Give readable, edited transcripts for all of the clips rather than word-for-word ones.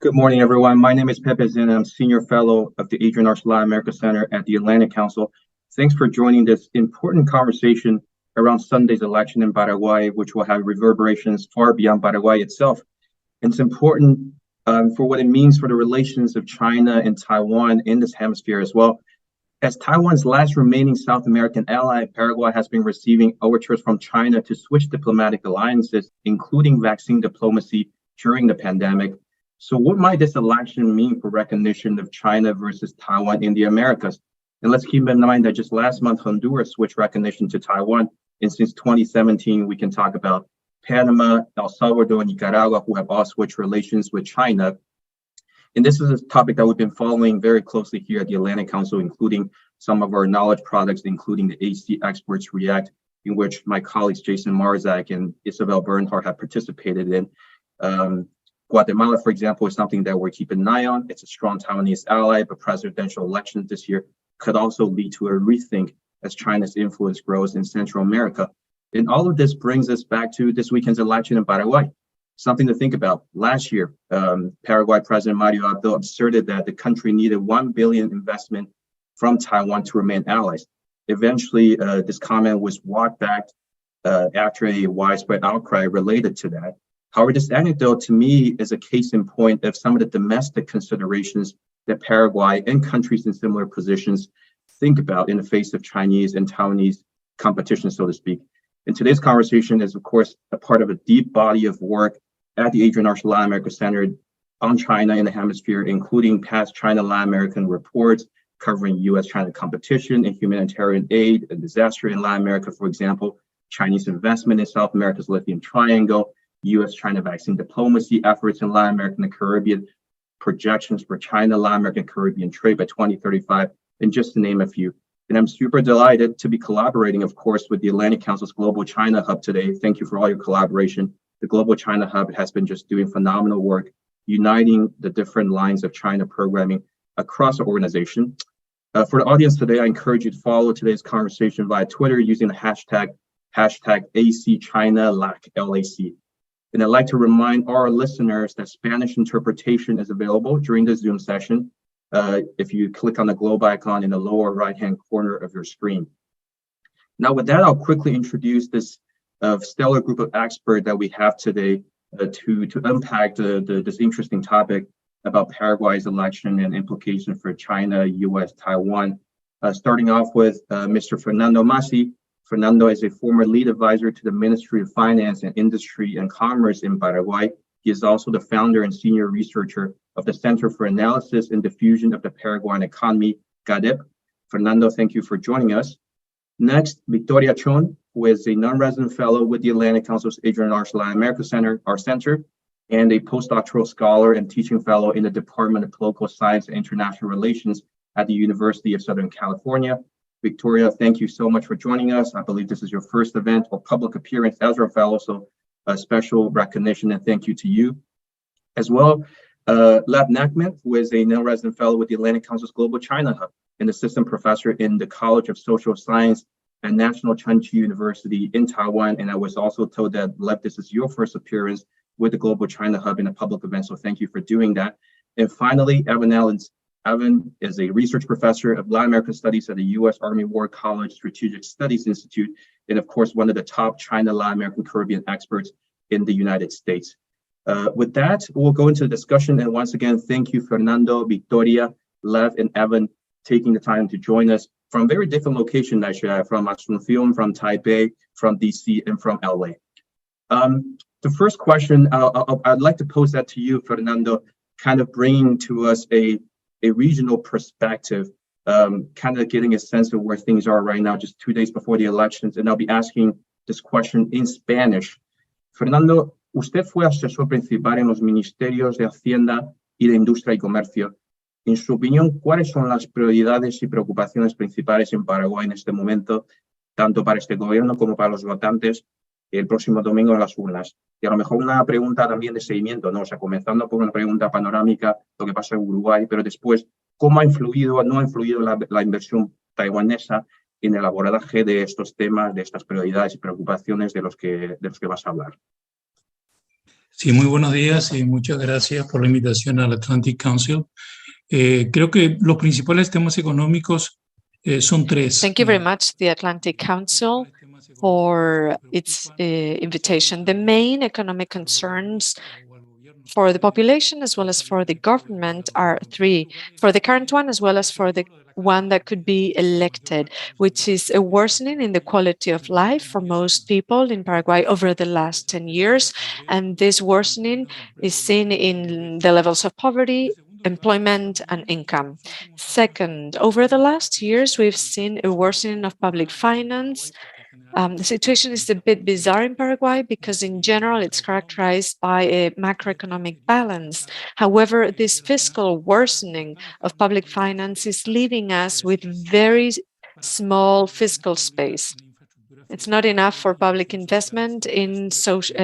Good morning, everyone. My name is Pepe Zin. I'm Senior Fellow of the Adrian Arch Latin America Center at the Atlantic Council. Thanks for joining this important conversation around Sunday's election in Paraguay, which will have reverberations far beyond Paraguay itself. And it's important for what it means for the relations of China and Taiwan in this hemisphere as well. As Taiwan's last remaining South American ally, Paraguay has been receiving overtures from China to switch diplomatic alliances, including vaccine diplomacy during the pandemic. So what might this election mean for recognition of China versus Taiwan in the Americas? And let's keep in mind that just last month, Honduras switched recognition to Taiwan. And since 2017, we can talk about Panama, El Salvador, and Nicaragua, who have all switched relations with China. And this is a topic that we've been following very closely here at the Atlantic Council, including some of our knowledge products, including the AC Experts React, in which my colleagues Jason Marzak and Isabel Bernhardt have participated in. Guatemala, for example, is something that we're keeping an eye on. It's a strong Taiwanese ally, but presidential elections this year could also lead to a rethink as China's influence grows in Central America. And all of this brings us back to this weekend's election in Paraguay. Something to think about. Last year, Paraguay President Mario Abdo asserted that the country needed $1 billion investment from Taiwan to remain allies. Eventually, this comment was walked back after a widespread outcry related to that. However, this anecdote to me is a case in point of some of the domestic considerations that Paraguay and countries in similar positions think about in the face of Chinese and Taiwanese competition, so to speak. And today's conversation is, of course, a part of a deep body of work at the Adrian Arch Latin America Center on China in the hemisphere, including past China-Latin American reports covering US-China competition and humanitarian aid and disaster in Latin America, for example, Chinese investment in South America's lithium triangle, US-China vaccine diplomacy efforts in Latin America and the Caribbean, projections for China, Latin American, Caribbean trade by 2035, and just to name a few. And I'm super delighted to be collaborating, of course, with the Atlantic Council's Global China Hub today. Thank you for all your collaboration. The Global China Hub has been just doing phenomenal work, uniting the different lines of China programming across the organization. For the audience today, I encourage you to follow today's conversation via Twitter using the hashtag ACChina-LAC, LAC. And I'd like to remind our listeners that Spanish interpretation is available during the Zoom session if you click on the globe icon in the lower right-hand corner of your screen. Now, with that, I'll quickly introduce this stellar group of experts that we have today to unpack this interesting topic about Paraguay's election and implications for China, US, Taiwan. Starting off with Mr. Fernando Masi. Fernando is a former lead advisor to the Ministry of Finance and Industry and Commerce in Paraguay. He is also the founder and senior researcher of the Center for Analysis and Diffusion of the Paraguayan Economy, GADEP. Fernando, thank you for joining us. Next, Victoria Chon, who is a non-resident fellow with the Atlantic Council's Adrian Arch Latin America Center, our center, and a postdoctoral scholar and teaching fellow in the Department of Political Science and International Relations at the University of Southern California. Victoria, thank you so much for joining us. I believe this is your first event or public appearance as our fellow, so a special recognition and thank you to you. As well, Lev Nachman, who is a non-resident fellow with the Atlantic Council's Global China Hub and assistant professor in the College of Social Science at National Chengchi University in Taiwan. And I was also told that, Lev, this is your first appearance with the Global China Hub in a public event, so thank you for doing that. And finally, Evan Allens. Evan is a research professor of Latin American Studies at the U.S. Army War College Strategic Studies Institute, and of course, one of the top China, Latin American, Caribbean experts in the United States. With that, we'll go into the discussion. And once again, thank you, Fernando, Victoria, Lev, and Evan, taking the time to join us from very different locations, actually, from Asunción, from Taipei, from DC, and from LA. The first question, I'd like to pose that to you, Fernando, kind of bringing to us a regional perspective, kind of getting a sense of where things are right now, just 2 days before the elections. And I'll be asking this question in Spanish. Fernando, usted fue asesor principal en los ministerios de Hacienda y de Industria y Comercio. En su opinión, ¿cuáles son las prioridades y preocupaciones principales en Paraguay en este momento, tanto para este gobierno como para los votantes el próximo domingo en las urnas? Y a lo mejor una pregunta también de seguimiento, ¿no? O sea, comenzando por una pregunta panorámica, lo que pasa en Uruguay, pero después, ¿cómo ha influido o no ha influido la inversión taiwanesa en el abordaje de estos temas, de estas prioridades y preocupaciones de los que vas a hablar? Sí, muy buenos días y muchas gracias por la invitación al Atlantic Council. Creo que los principales temas económicos son tres. Thank you very much, the Atlantic Council, for its invitation. The main economic concerns for the population as well as for the government are three, for the current one as well as for the one that could be elected, which is a worsening in the quality of life for most people in Paraguay over the last 10 years. And this worsening is seen in the levels of poverty, employment, and income. Second, over the last years, we've seen a worsening of public finance. The situation is a bit bizarre in Paraguay because in general it's characterized by a macroeconomic balance. However, this fiscal worsening of public finance is leaving us with very small fiscal space. It's not enough for public investment in social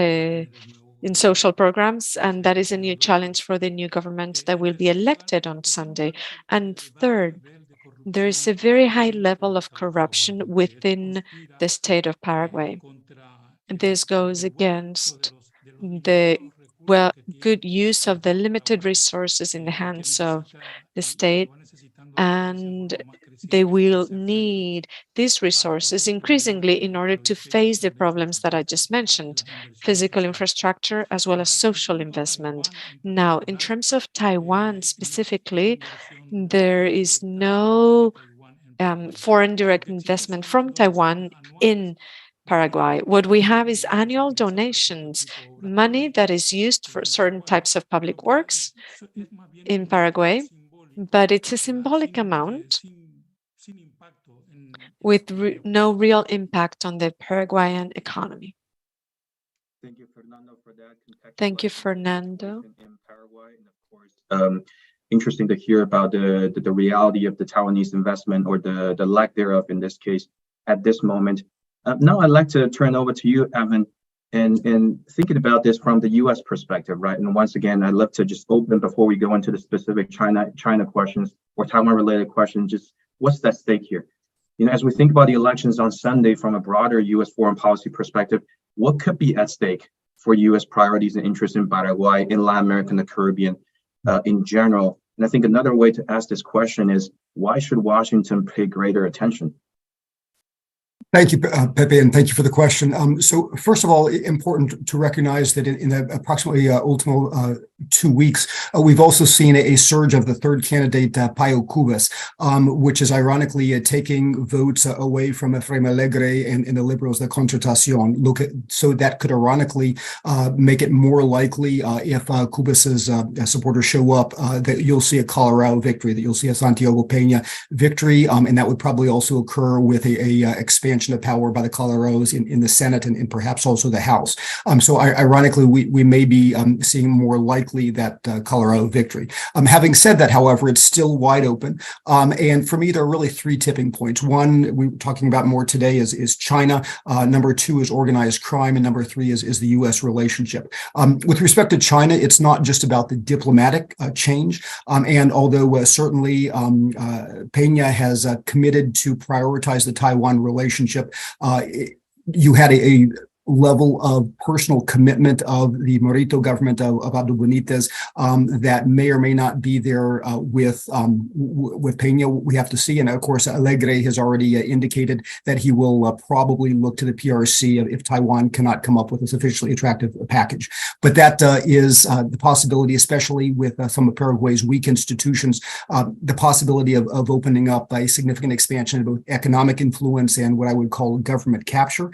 programs, and that is a new challenge for the new government that will be elected on Sunday. And third, there is a very high level of corruption within the state of Paraguay. This goes against the good use of the limited resources in the hands of the state, and they will need these resources increasingly in order to face the problems that I just mentioned, physical infrastructure as well as social investment. Now, in terms of Taiwan specifically, there is no foreign direct investment from Taiwan in Paraguay. What we have is annual donations, money that is used for certain types of public works in Paraguay, but it's a symbolic amount with no real impact on the Paraguayan economy. Thank you, Fernando, for that. Thank you, Fernando. In Paraguay, and of course, interesting to hear about the reality of the Taiwanese investment or the lack thereof in this case at this moment. Now I'd like to turn over to you, Evan, and thinking about this from the U.S. perspective, right? And once again, I'd love to just open before we go into the specific China questions or Taiwan-related questions. Just what's at stake here? You know, as we think about the elections on Sunday from a broader U.S. foreign policy perspective, what could be at stake for U.S. priorities and interests in Paraguay, in Latin America, and the Caribbean in general? And I think another way to ask this question is, why should Washington pay greater attention? Thank you, Pepe, and thank you for the question. So first of all, important to recognize that in the approximately ultimo 2 weeks, we've also seen a surge of the third candidate, Payo Cubas, which is ironically taking votes away from Efraín Alegre and the Liberals, the Concertación. So that could ironically make it more likely if Cubas's supporters show up that you'll see a Colorado victory, that you'll see a Santiago Peña victory, and that would probably also occur with a expansion of power by the Colorados in the Senate and perhaps also the House. So ironically, we may be seeing more likely that Colorado victory. Having said that, however, it's still wide open. And for me, there are really three tipping points. One, we were talking about more today is China. Number two is organized crime. And number three is the U.S. relationship. With respect to China, it's not just about the diplomatic change. And although certainly Peña has committed to prioritize the Taiwan relationship, you had a level of personal commitment of the Morito government of Abdo Benitez that may or may not be there with Peña. We have to see. And of course, Alegre has already indicated that he will probably look to the PRC if Taiwan cannot come up with a sufficiently attractive package. But that is the possibility, especially with some of Paraguay's weak institutions, the possibility of opening up a significant expansion of both economic influence and what I would call government capture.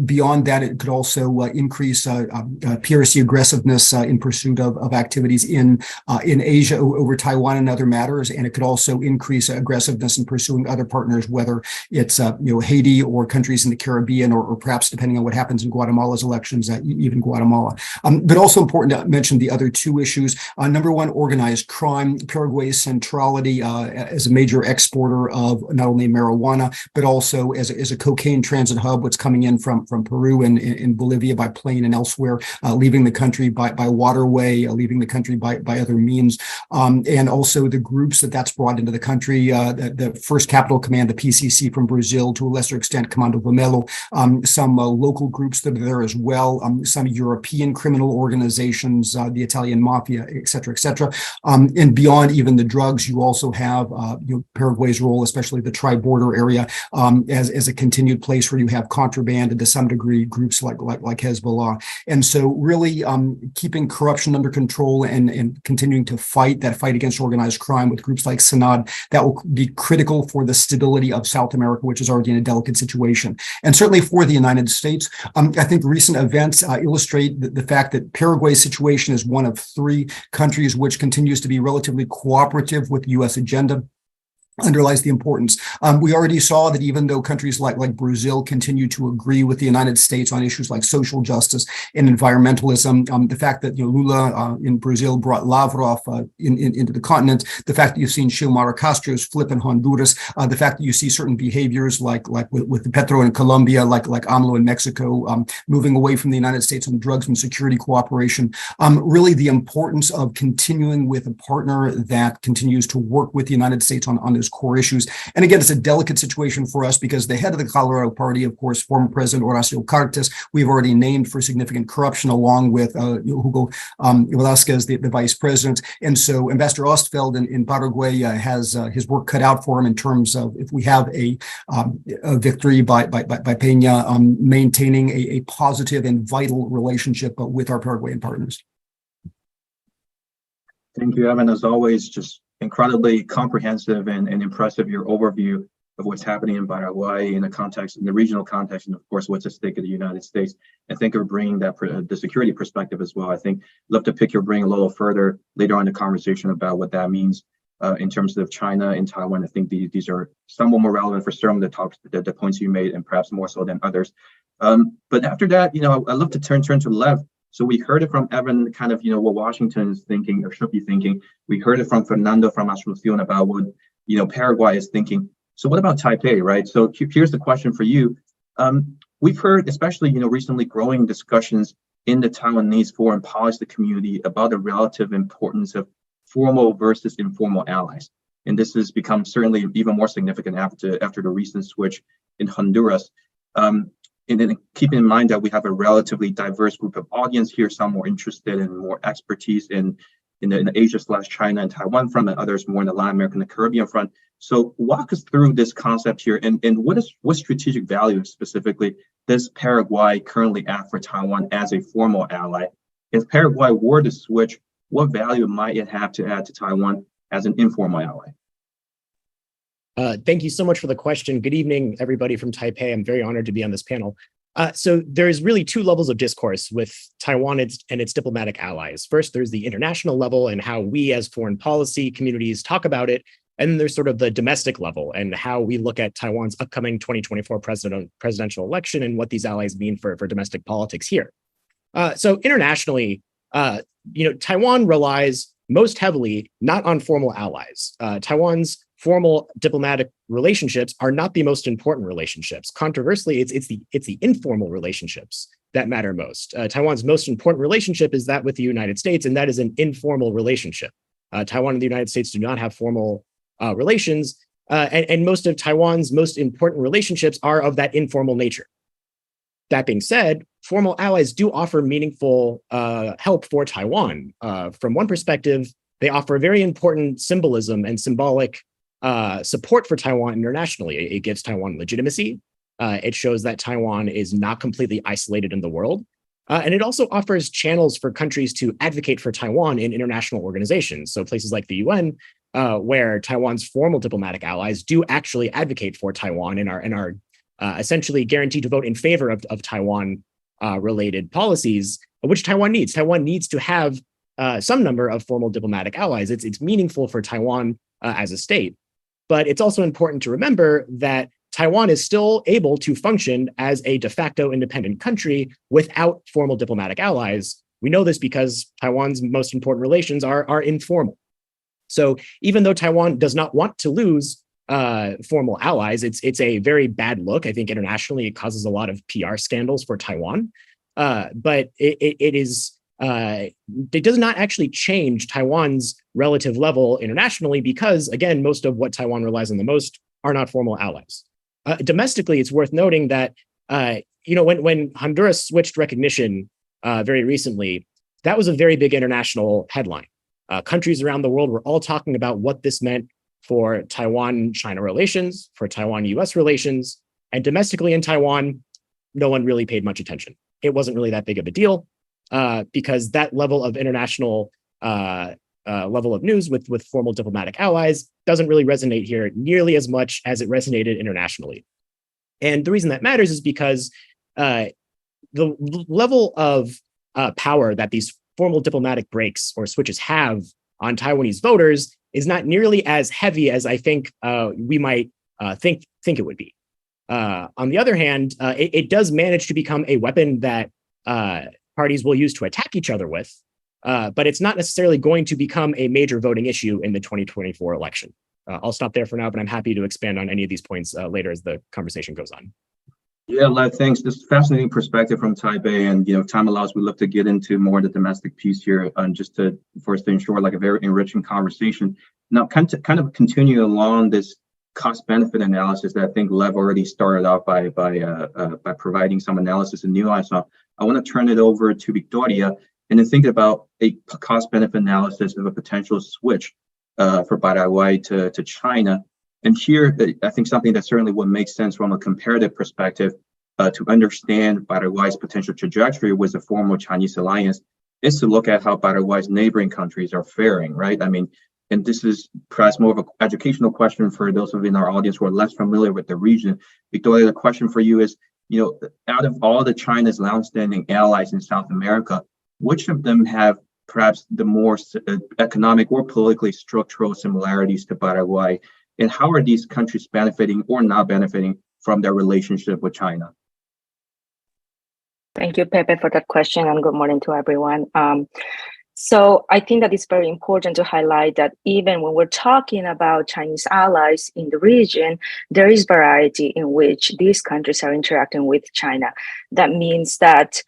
Beyond that, it could also increase PRC aggressiveness in pursuit of activities in Asia over Taiwan and other matters, and it could also increase aggressiveness in pursuing other partners, whether it's Haiti or countries in the Caribbean, or perhaps depending on what happens in Guatemala's elections, even Guatemala. But also important to mention the other two issues. Number one, organized crime. Paraguay's centrality as a major exporter of not only marijuana but also as a cocaine transit hub, what's coming in from Peru and in Bolivia by plane and elsewhere, leaving the country by waterway, leaving the country by other means, and also the groups that's brought into the country, the First Capital Command, the PCC from Brazil, to a lesser extent, Comando Vermelho, some local groups that are there as well, some European criminal organizations, the Italian mafia, et cetera, and beyond even the drugs, you also have Paraguay's role, especially the tri-border area, as a continued place where you have contraband and to some degree groups like Hezbollah. And so really keeping corruption under control and continuing to fight against organized crime with groups like SANAD, that will be critical for the stability of South America, which is already in a delicate situation. And certainly for the United States, I think recent events illustrate the fact that Paraguay's situation is one of three countries which continues to be relatively cooperative with the U.S. agenda. Underlies the importance. We already saw that even though countries like Brazil continue to agree with the United States on issues like social justice and environmentalism, the fact that Lula in Brazil brought Lavrov into the continent, the fact that you've seen Xiomara Castro's flip in Honduras, the fact that you see certain behaviors like with Petro in Colombia, like AMLO in Mexico, moving away from the United States on drugs and security cooperation, really the importance of continuing with a partner that continues to work with the United States on this core issues. And again, it's a delicate situation for us because the head of the Colorado Party, of course, former President Horacio Cartes, we've already named for significant corruption along with Hugo Velasquez, the vice president. And so Ambassador Ostfeld in Paraguay has his work cut out for him in terms of if we have a victory by Peña, maintaining a positive and vital relationship with our Paraguayan partners. Thank you, Evan. As always, just incredibly comprehensive and impressive, your overview of what's happening in Paraguay in the regional context, and of course, what's at stake in the United States. And thank you for bringing that the security perspective as well. I think I'd love to pick your brain a little further later on in the conversation about what that means in terms of China and Taiwan. I think these are somewhat more relevant for some of the points you made, and perhaps more so than others. But after that, I'd love to turn to Lev. So we heard it from Evan, kind of, what Washington is thinking or should be thinking. We heard it from Fernando from Asunción about what, Paraguay is thinking. So what about Taipei, right? So here's the question for you. We've heard, especially, recently growing discussions in the Taiwanese foreign policy community about the relative importance of formal versus informal allies. And this has become certainly even more significant after the recent switch in Honduras. And then keeping in mind that we have a relatively diverse group of audience here, some more interested in more expertise in the Asia/China and Taiwan front, and others more in the Latin American and Caribbean front. So walk us through this concept here, and what strategic value specifically does Paraguay currently add for Taiwan as a formal ally? If Paraguay were to switch, what value might it have to add to Taiwan as an informal ally? Thank you so much for the question. Good evening, everybody from Taipei. I'm very honored to be on this panel. So there's really two levels of discourse with Taiwan and its diplomatic allies. First, there's the international level and how we as foreign policy communities talk about it. And then there's sort of the domestic level and how we look at Taiwan's upcoming 2024 presidential election and what these allies mean for domestic politics here. So internationally, Taiwan relies most heavily not on formal allies. Taiwan's formal diplomatic relationships are not the most important relationships. Controversially, it's the informal relationships that matter most. Taiwan's most important relationship is that with the United States, and that is an informal relationship. Taiwan and the United States do not have formal relations, and most of Taiwan's most important relationships are of that informal nature. That being said, formal allies do offer meaningful help for Taiwan. From one perspective, they offer very important symbolism and symbolic support for Taiwan internationally. It gives Taiwan legitimacy. It shows that Taiwan is not completely isolated in the world. And it also offers channels for countries to advocate for Taiwan in international organizations. So places like the UN, where Taiwan's formal diplomatic allies do actually advocate for Taiwan and are essentially guaranteed to vote in favor of Taiwan related policies, which Taiwan needs. Taiwan needs to have some number of formal diplomatic allies. It's meaningful for Taiwan as a state. But it's also important to remember that Taiwan is still able to function as a de facto independent country without formal diplomatic allies. We know this because Taiwan's most important relations are informal. So even though Taiwan does not want to lose formal allies. It's a very bad look. I think internationally, it causes a lot of PR scandals for Taiwan. But it does not actually change Taiwan's relative level internationally because, again, most of what Taiwan relies on the most are not formal allies. Domestically, it's worth noting that when Honduras switched recognition very recently, that was a very big international headline. Countries around the world were all talking about what this meant for Taiwan-China relations, for Taiwan-US relations, and domestically in Taiwan, no one really paid much attention. It wasn't really that big of a deal because that level of international level of news with formal diplomatic allies doesn't really resonate here nearly as much as it resonated internationally. And the reason that matters is because the level of power that these formal diplomatic breaks or switches have on Taiwanese voters is not nearly as heavy as I think we might think it would be. On the other hand, it does manage to become a weapon that parties will use to attack each other with, but it's not necessarily going to become a major voting issue in the 2024 election. I'll stop there for now, but I'm happy to expand on any of these points later as the conversation goes on. Yeah, Lev, thanks. This is a fascinating perspective from Taipei, and if time allows, we look to get into more of the domestic piece here, just for us to ensure like a very enriching conversation. Now, kind of continue along this cost-benefit analysis that I think Lev already started off by providing some analysis and nuance on. I want to turn it over to Victoria and then think about a cost-benefit analysis of a potential switch for Paraguay to China. And here, I think something that certainly would make sense from a comparative perspective to understand Paraguay's potential trajectory with the formal Chinese alliance is to look at how Paraguay's neighboring countries are faring, right? I mean, and this is perhaps more of an educational question for those of you in our audience who are less familiar with the region. Victoria, the question for you is, out of all the China's longstanding allies in South America, which of them have perhaps the more economic or politically structural similarities to Paraguay? And how are these countries benefiting or not benefiting from their relationship with China? Thank you, Pepe, for that question, and good morning to everyone. So I think that it's very important to highlight that even when we're talking about Chinese allies in the region, there is variety in which these countries are interacting with China. That means that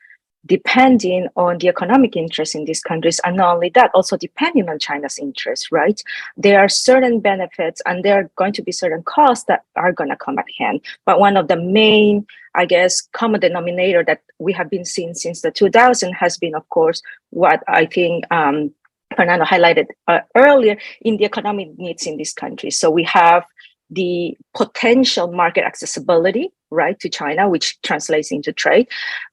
depending on the economic interest in these countries, and not only that, also depending on China's interests, right? There are certain benefits and there are going to be certain costs that are going to come at hand. But one of the main, I guess, common denominator that we have been seeing since the 2000s has been, of course, what I think Fernando highlighted earlier in the economic needs in these countries. So we have the potential market accessibility, right, to China, which translates into trade.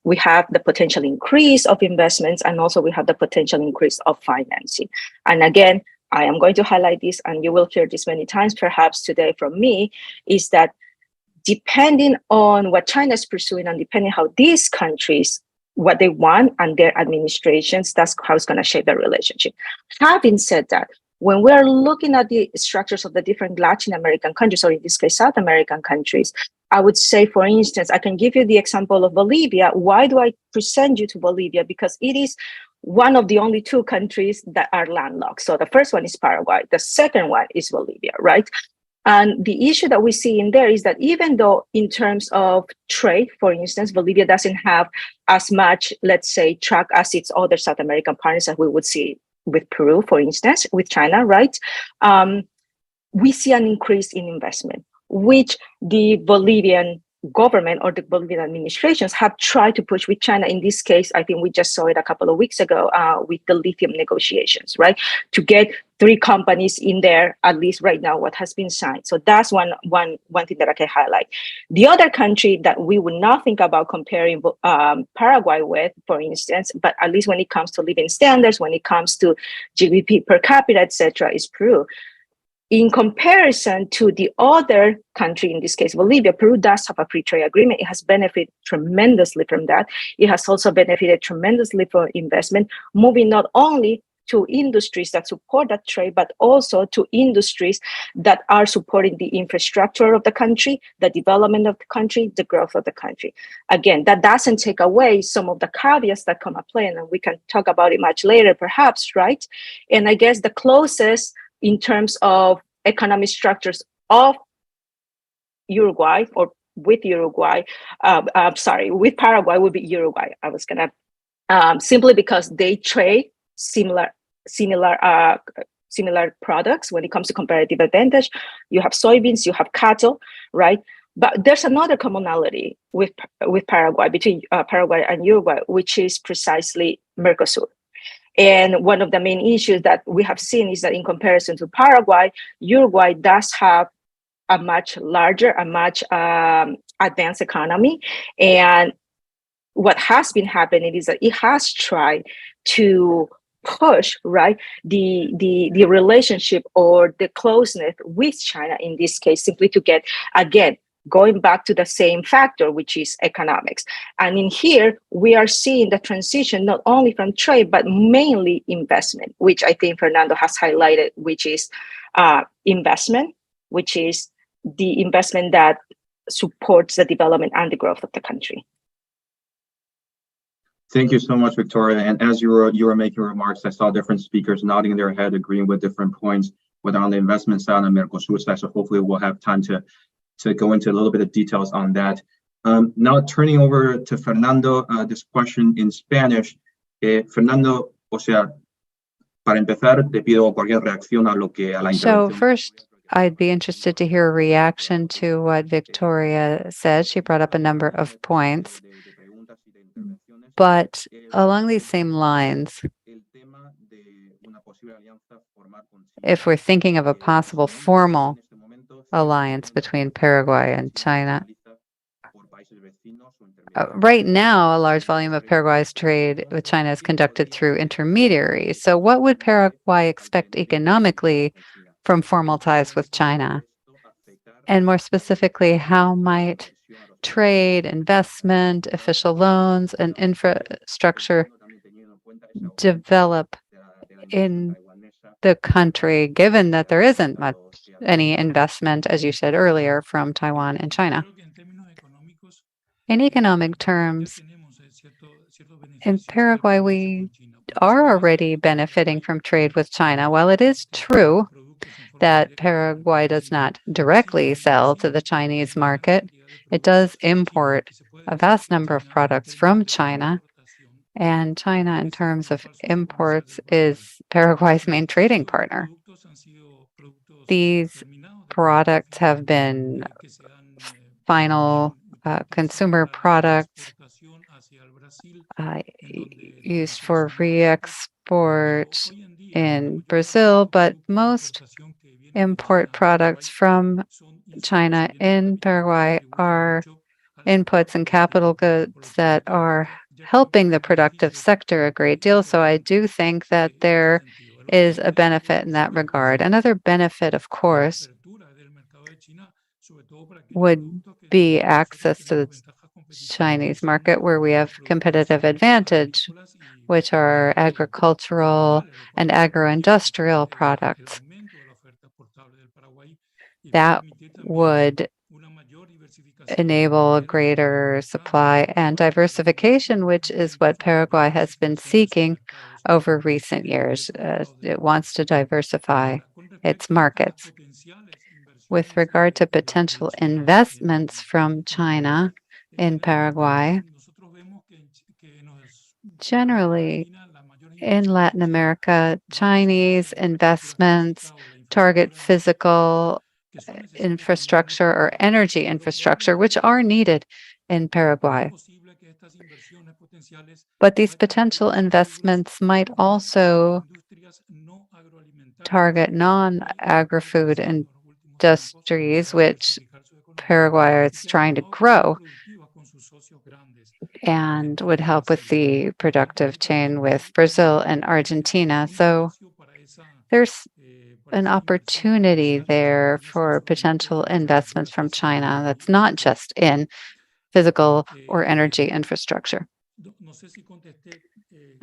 We have the potential increase of investments, and also we have the potential increase of financing. And again, I am going to highlight this, and you will hear this many times perhaps today from me, is that depending on what China is pursuing and depending how these countries, what they want and their administrations, that's how it's going to shape the relationship. Having said that, when we're looking at the structures of the different Latin American countries, or in this case, South American countries, I would say, for instance, I can give you the example of Bolivia. Why do I present you to Bolivia? Because it is one of the only two countries that are landlocked. So the first one is Paraguay. The second one is Bolivia, right? And the issue that we see in there is that even though in terms of trade, for instance, Bolivia doesn't have as much, let's say, track as its other South American partners that we would see with Peru, for instance, with China, right? We see an increase in investment, which the Bolivian government or the Bolivian administrations have tried to push with China. In this case, I think we just saw it a couple of weeks ago with the lithium negotiations, right? To get 3 companies in there, at least right now, what has been signed. So that's one thing that I can highlight. The other country that we would not think about comparing Paraguay with, for instance, but at least when it comes to living standards, when it comes to GDP per capita, etc., is Peru. In comparison to the other country, in this case, Bolivia, Peru does have a free trade agreement. It has benefited tremendously from that. It has also benefited tremendously from investment, moving not only to industries that support that trade, but also to industries that are supporting the infrastructure of the country, the development of the country, the growth of the country. Again, that doesn't take away some of the caveats that come at play, and we can talk about it much later, perhaps, right? And I guess the closest in terms of economic structures of Uruguay or with Uruguay, sorry, with Paraguay would be Uruguay. I was gonna simply because they trade similar products when it comes to comparative advantage. You have soybeans, you have cattle, right? But there's another commonality with Paraguay, between Paraguay and Uruguay, which is precisely Mercosur. And one of the main issues that we have seen is that in comparison to Paraguay, Uruguay does have a much larger, a much advanced economy. And what has been happening is that it has tried to push, right, the relationship or the closeness with China in this case, simply to get, again, going back to the same factor, which is economics. And in here, we are seeing the transition not only from trade, but mainly investment, which I think Fernando has highlighted, which is investment, which is the investment that supports the development and the growth of the country. Thank you so much, Victoria. And as you were making remarks, I saw different speakers nodding their head, agreeing with different points, whether on the investment side and Mercosur side. So hopefully we'll have time to go into a little bit of details on that. Now turning over to Fernando, this question in Spanish. Fernando, o sea, para empezar, te pido cualquier reacción a lo que a la So intervención. first, I'd be interested to hear a reaction to what Victoria said. She brought up a number of points, but along these same lines, if we're thinking of a possible formal alliance between Paraguay and China, right now, a large volume of Paraguay's trade with China is conducted through intermediaries. So what would Paraguay expect economically from formal ties with China? And more specifically, how might trade, investment, official loans, and infrastructure develop in the country, given that there isn't much any investment, as you said earlier, from Taiwan and China? In economic terms, in Paraguay, we are already benefiting from trade with China. While it is true that Paraguay does not directly sell to the Chinese market, it does import a vast number of products from China. And China, in terms of imports, is Paraguay's main trading partner. These products have been final consumer products used for re-export in Brazil, but most import products from China in Paraguay are inputs and capital goods that are helping the productive sector a great deal. So I do think that there is a benefit in that regard. Another benefit, of course, would be access to the Chinese market, where we have competitive advantage, which are agricultural and agro-industrial products. That would enable a greater supply and diversification, which is what Paraguay has been seeking over recent years. It wants to diversify its markets. With regard to potential investments from China in Paraguay, generally in Latin America, Chinese investments target physical infrastructure or energy infrastructure, which are needed in Paraguay. But these potential investments might also target non-agri-food industries, which Paraguay is trying to grow, and would help with the productive chain with Brazil and Argentina. So there's an opportunity there for potential investments from China that's not just in physical or energy infrastructure.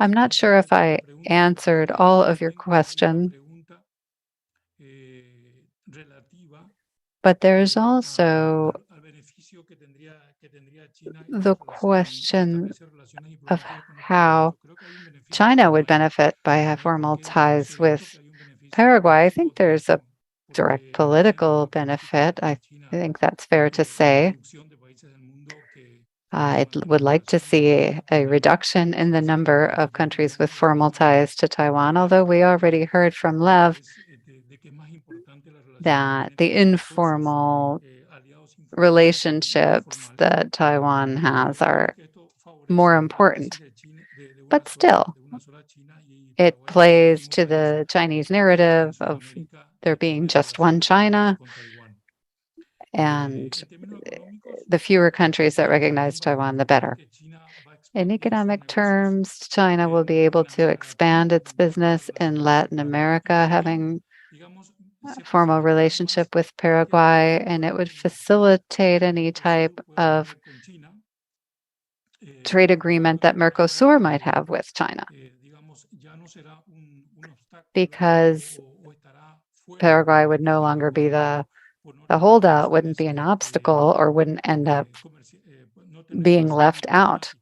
I'm not sure if I answered all of your question, but there's also the question of how China would benefit by formal ties with Paraguay. I think there's a direct political benefit. I think that's fair to say. It would like to see a reduction in the number of countries with formal ties to Taiwan, although we already heard from Lev that the informal relationships that Taiwan has are more important. But still, it plays to the Chinese narrative of there being just one China, and the fewer countries that recognize Taiwan, the better. In economic terms, China will be able to expand its business in Latin America, having a formal relationship with Paraguay, and it would facilitate any type of trade agreement that Mercosur might have with China, because Paraguay would no longer be the holdout, wouldn't be an obstacle, or wouldn't end up being left out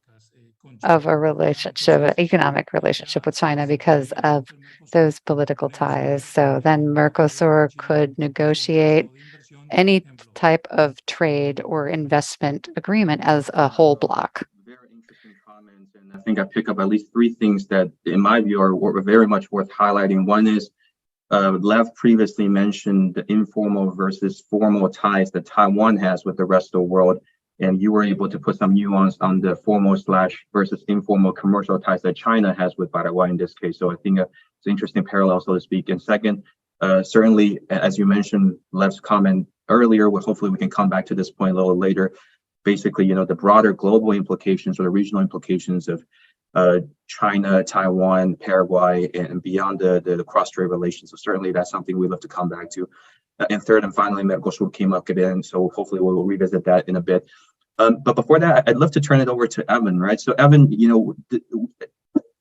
of a relationship, an economic relationship with China because of those political ties. So then Mercosur could negotiate any type of trade or investment agreement as a whole block. Very interesting comments, and I think I pick up at least three things that, in my view, are very much worth highlighting. One is Lev previously mentioned the informal versus formal ties that Taiwan has with the rest of the world, and you were able to put some nuance on the formal / versus informal commercial ties that China has with Paraguay in this case. So I think it's an interesting parallel, so to speak. And second, certainly, as you mentioned, Lev's comment earlier, hopefully we can come back to this point a little later. Basically, the broader global implications or the regional implications of China, Taiwan, Paraguay, and beyond the cross-strait relations. So certainly that's something we love to come back to. And third and finally, Mercosur came up again, so hopefully we'll revisit that in a bit. But before that, I'd love to turn it over to Evan, right? So Evan,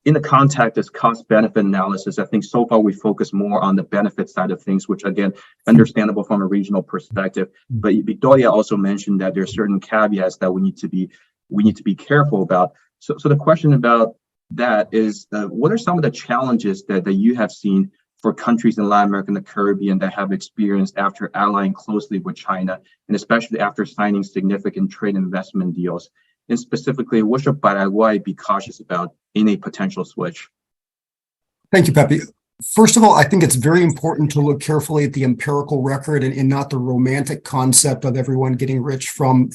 in the context of cost-benefit analysis, I think so far we focus more on the benefit side of things, which again, understandable from a regional perspective. But Victoria also mentioned that there are certain caveats that we need to be careful about. So the question about that is, what are some of the challenges that you have seen for countries in Latin America and the Caribbean that have experienced after allying closely with China, and especially after signing significant trade investment deals? And specifically, what should Paraguay be cautious about in a potential switch? Thank you, Pepe. First of all, I think it's very important to look carefully at the empirical record and not the romantic concept of everyone getting rich from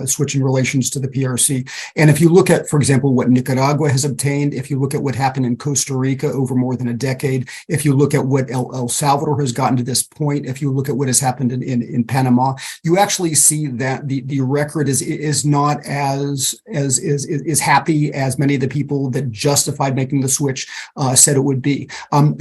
switching relations to the PRC. And if you look at, for example, what Nicaragua has obtained, if you look at what happened in Costa Rica over more than a decade, if you look at what El Salvador has gotten to this point, if you look at what has happened in Panama, you actually see that the record is not as happy as many of the people that justified making the switch said it would be.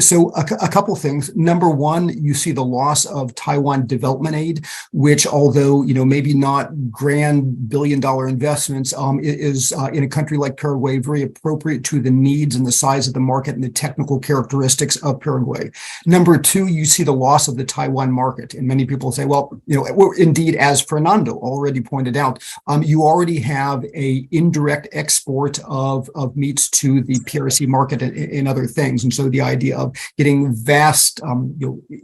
So a couple things. Number one, you see the loss of Taiwan development aid, which, although maybe not grand billion-dollar investments, is in a country like Paraguay very appropriate to the needs and the size of the market and the technical characteristics of Paraguay. Number two, you see the loss of the Taiwan market, and many people say, well, indeed, as Fernando already pointed out, you already have a indirect export of meats to the PRC market and other things, and so the idea of getting vast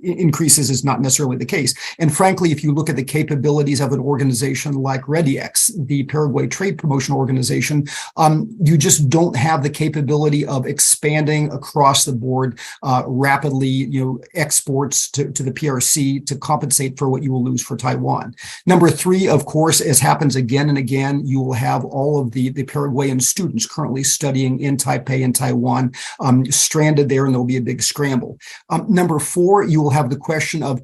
increases is not necessarily the case. And frankly, if you look at the capabilities of an organization like REDIEX, the Paraguay Trade Promotion Organization, you just don't have the capability of expanding across the board rapidly, exports to the PRC to compensate for what you will lose for Taiwan. Number three, of course, as happens again and again, you will have all of the Paraguayan students currently studying in Taipei and Taiwan stranded there, and there'll be a big scramble. Number four, you will have the question of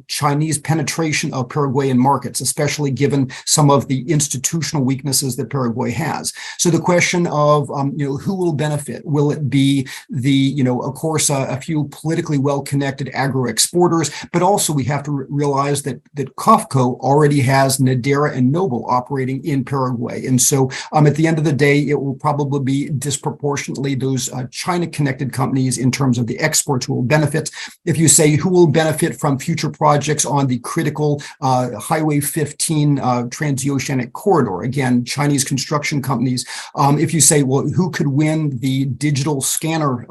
Chinese penetration of Paraguayan markets, especially given some of the institutional weaknesses that Paraguay has. So the question of, who will benefit? Will it be of course, a few politically well-connected agro-exporters, but also we have to realize that COFCO already has Nadera and Noble operating in Paraguay. And so at the end of the day, it will probably be disproportionately those China-connected companies in terms of the exports who will benefit. If you say who will benefit from future projects on the critical Highway 15 transoceanic corridor, again, Chinese construction companies. If you say, well, who could win the digital scanner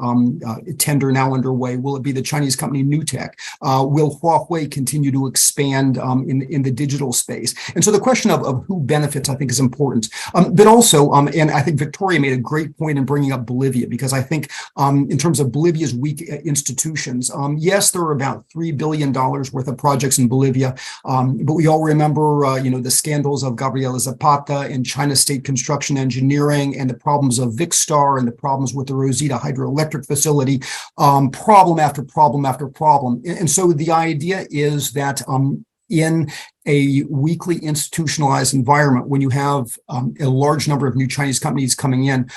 tender now underway? Will it be the Chinese company Newtek? Will Huawei continue to expand in the digital space? And so the question of who benefits, I think, is important. But also, and I think Victoria made a great point in bringing up Bolivia, because I think in terms of Bolivia's weak institutions, yes, there are about $3 billion worth of projects in Bolivia, but we all remember, the scandals of Gabriela Zapata and China State Construction Engineering, and the problems of Vicstar, and the problems with the Rosita hydroelectric facility, problem after problem after problem. And so the idea is that in a weakly institutionalized environment, when you have a large number of new Chinese companies coming in,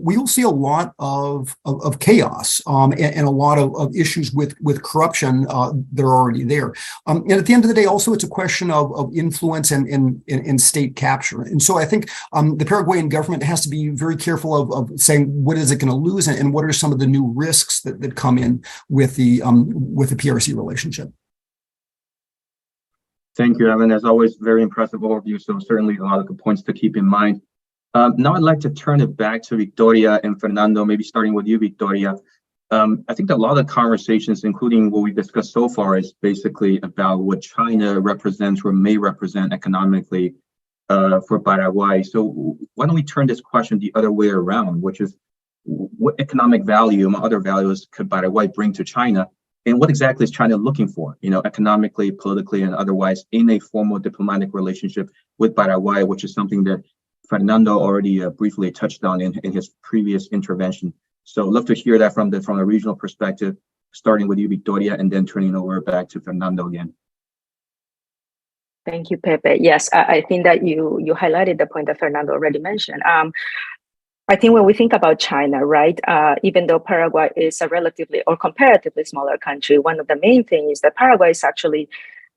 we will see a lot of chaos and a lot of issues with corruption that are already there. And at the end of the day, also, it's a question of influence and state capture. And so I think the Paraguayan government has to be very careful of saying, what is it going to lose, and what are some of the new risks that come in with the PRC relationship. Thank you, Evan. As always, very impressive overview. So certainly a lot of good points to keep in mind. Now I'd like to turn it back to Victoria and Fernando, maybe starting with you, Victoria. I think that a lot of conversations, including what we discussed so far, is basically about what China represents or may represent economically for Paraguay. So why don't we turn this question the other way around, which is what economic value and other values could Paraguay bring to China? And what exactly is China looking for, economically, politically, and otherwise, in a formal diplomatic relationship with Paraguay, which is something that Fernando already briefly touched on in his previous intervention. So love to hear that from a regional perspective, starting with you, Victoria, and then turning over back to Fernando again. Thank you, Pepe. Yes, I think that you highlighted the point that Fernando already mentioned. I think when we think about China, right, even though Paraguay is a relatively or comparatively smaller country, one of the main things is that Paraguay is actually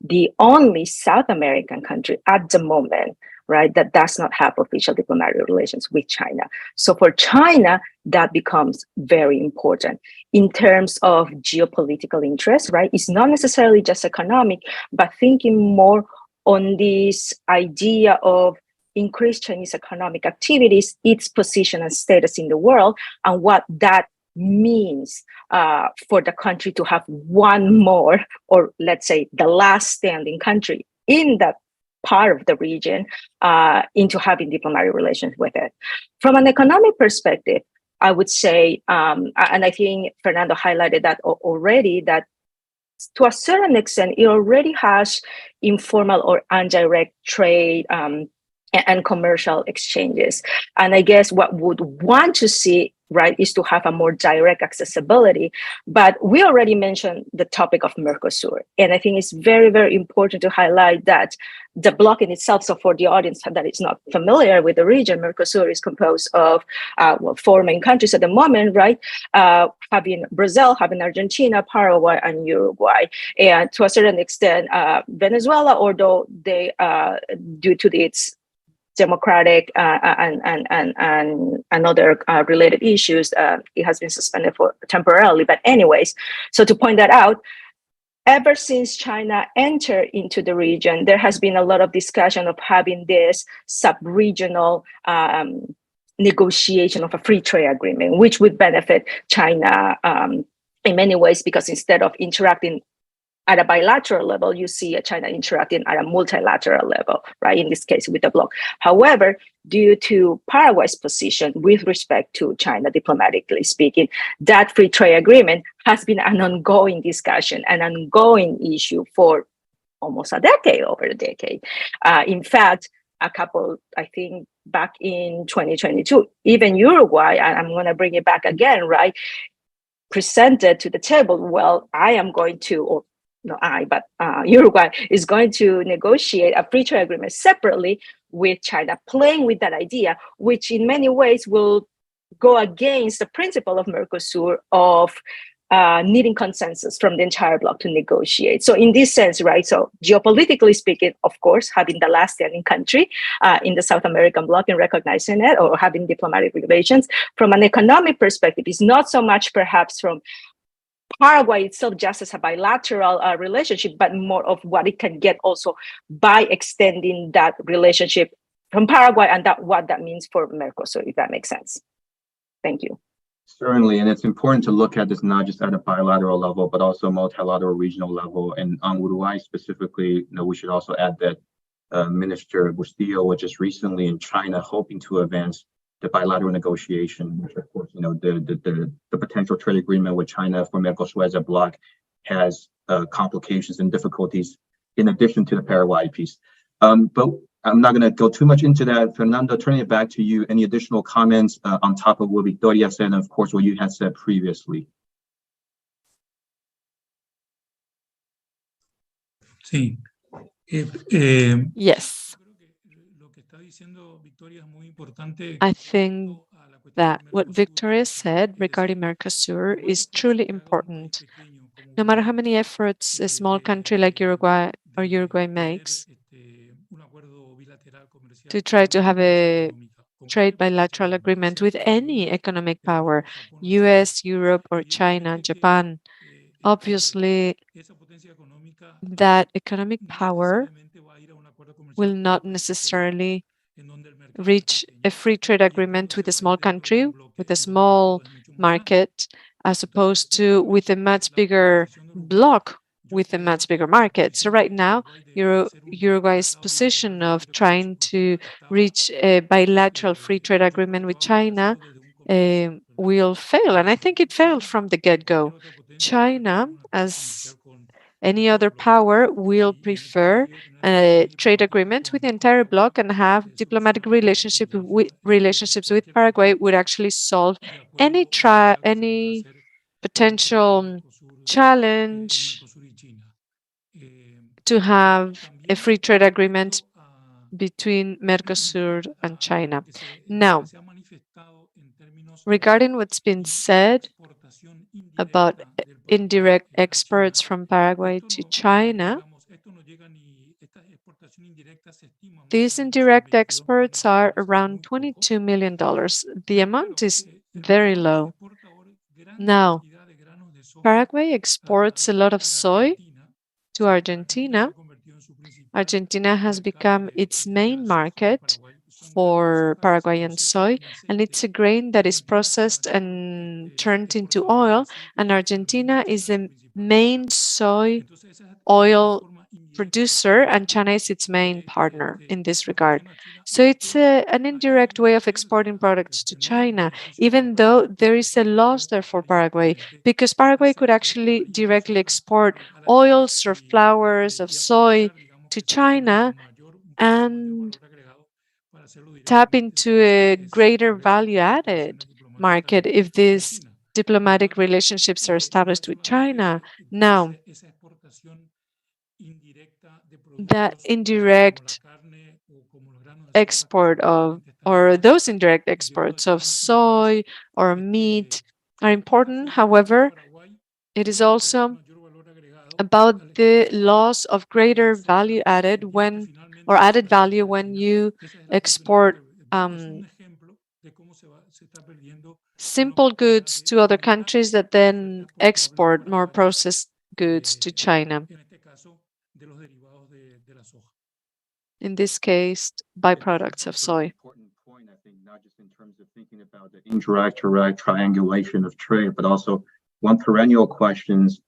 the only South American country at the moment, right, that does not have official diplomatic relations with China. So for China, that becomes very important in terms of geopolitical interest, right? It's not necessarily just economic, but thinking more on this idea of increased Chinese economic activities, its position and status in the world, and what that means for the country to have one more, or let's say the last standing country in that part of the region, into having diplomatic relations with it. From an economic perspective, I would say, and I think Fernando highlighted that already, that to a certain extent, it already has informal or indirect trade and commercial exchanges. And I guess what would want to see, right, is to have a more direct accessibility. But we already mentioned the topic of Mercosur. And I think it's very, very important to highlight that the bloc in itself, so for the audience that is not familiar with the region, Mercosur is composed of 4 main countries at the moment, right? Having Brazil, having Argentina, Paraguay, and Uruguay. And to a certain extent, Venezuela, although they, due to its democratic and other related issues, it has been suspended for temporarily. But anyways, so to point that out, ever since China entered into the region, there has been a lot of discussion of having this sub-regional negotiation of a free trade agreement, which would benefit China in many ways, because instead of interacting at a bilateral level, you see China interacting at a multilateral level, right? In this case, with the bloc. However, due to Paraguay's position with respect to China, diplomatically speaking, that free trade agreement has been an ongoing discussion, an ongoing issue for almost over a decade. In fact, I think back in 2022, even Uruguay, and I'm going to bring it back again, right, presented to the table, well, I am going to, or Uruguay is going to negotiate a free trade agreement separately with China, playing with that idea, which in many ways will go against the principle of Mercosur of needing consensus from the entire bloc to negotiate. So in this sense, right, so geopolitically speaking, of course, having the last standing country in the South American bloc and recognizing it, or having diplomatic relations, from an economic perspective, is not so much perhaps from Paraguay itself just as a bilateral relationship, but more of what it can get also by extending that relationship from Paraguay and what that means for Mercosur, if that makes sense. Thank you. Certainly, and it's important to look at this not just at a bilateral level, but also multilateral regional level. And on Uruguay specifically, we should also add that Minister Bustillo was just recently in China hoping to advance the bilateral negotiation, which of course, the potential trade agreement with China for Mercosur as a bloc has complications and difficulties in addition to the Paraguay piece. But I'm not going to go too much into that. Fernando, turning it back to you, any additional comments on top of what Victoria said, and of course, what you had said previously? Sí. Yes. I think that what Victoria said regarding Mercosur is truly important. No matter how many efforts a small country like Uruguay makes to try to have a trade bilateral agreement with any economic power, US, Europe, or China, Japan, obviously that economic power will not necessarily reach a free trade agreement with a small country, with a small market, as opposed to with a much bigger bloc with a much bigger market. So right now, Uruguay's position of trying to reach a bilateral free trade agreement with China will fail. And I think it failed from the get-go. China, as any other power, will prefer a trade agreement with the entire bloc and have diplomatic relationships with Paraguay would actually solve any potential challenge to have a free trade agreement between Mercosur and China. Now, regarding what's been said about indirect exports from Paraguay to China, these indirect exports are around $22 million. The amount is very low. Now, Paraguay exports a lot of soy to Argentina. Argentina has become its main market for Paraguayan soy, and it's a grain that is processed and turned into oil, and Argentina is the main soy oil producer, and China is its main partner in this regard. So it's an indirect way of exporting products to China, even though there is a loss there for Paraguay, because Paraguay could actually directly export oils or flours of soy to China and tap into a greater value-added market if these diplomatic relationships are established with China. Now, that indirect export of, or those indirect exports of soy or meat are important. However, it is also about the loss of greater value added when, or added value when you export simple goods to other countries that then export more processed goods to China. In this case, byproducts of soy. Important point, I think, not just in terms of thinking about the indirect, direct triangulation of trade, but also one perennial questions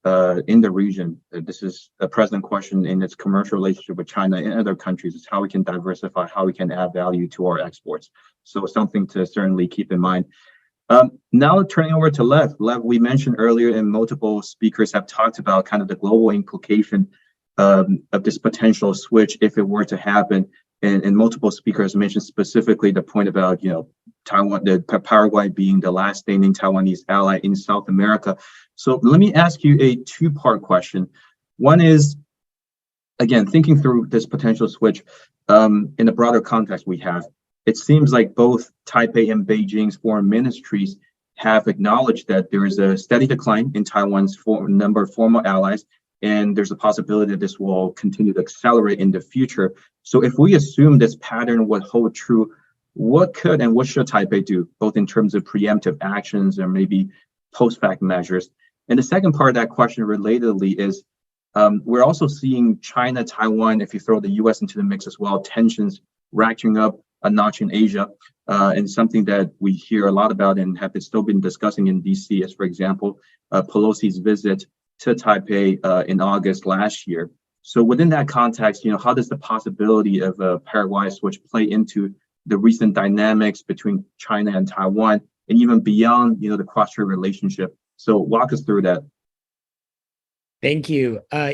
in the region. This is a present question in its commercial relationship with China and other countries, is how we can diversify, how we can add value to our exports. So something to certainly keep in mind. Now turning over to Lev. Lev, we mentioned earlier, and multiple speakers have talked about kind of the global implication of this potential switch if it were to happen. And multiple speakers mentioned specifically the point about, Taiwan, Paraguay being the last standing Taiwanese ally in South America. So let me ask you a two-part question. One is, again, thinking through this potential switch in the broader context we have, it seems like both Taipei and Beijing's foreign ministries have acknowledged that there is a steady decline in Taiwan's number of former allies, and there's a possibility that this will continue to accelerate in the future. So if we assume this pattern would hold true, what could and what should Taipei do, both in terms of preemptive actions or maybe post-fact measures, And the second part of that question relatedly is, we're also seeing China, Taiwan, if you throw the US into the mix as well, tensions ratcheting up a notch in Asia, and something that we hear a lot about and have still been discussing in DC as, for example, Pelosi's visit to Taipei in August last year. So within that context, how does the possibility of a Paraguay switch play into the recent dynamics between China and Taiwan, and even beyond, the cross-strait relationship? So walk us through that. Thank you. So,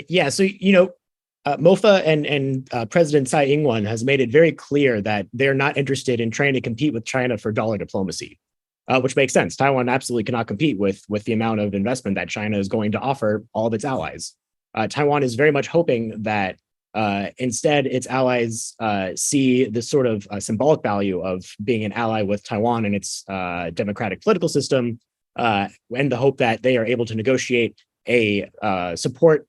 MOFA and President Tsai Ing-wen has made it very clear that they're not interested in trying to compete with China for dollar diplomacy, which makes sense. Taiwan absolutely cannot compete with the amount of investment that China is going to offer all of its allies. Taiwan is very much hoping that instead its allies see this sort of symbolic value of being an ally with Taiwan and its democratic political system, and the hope that they are able to negotiate a support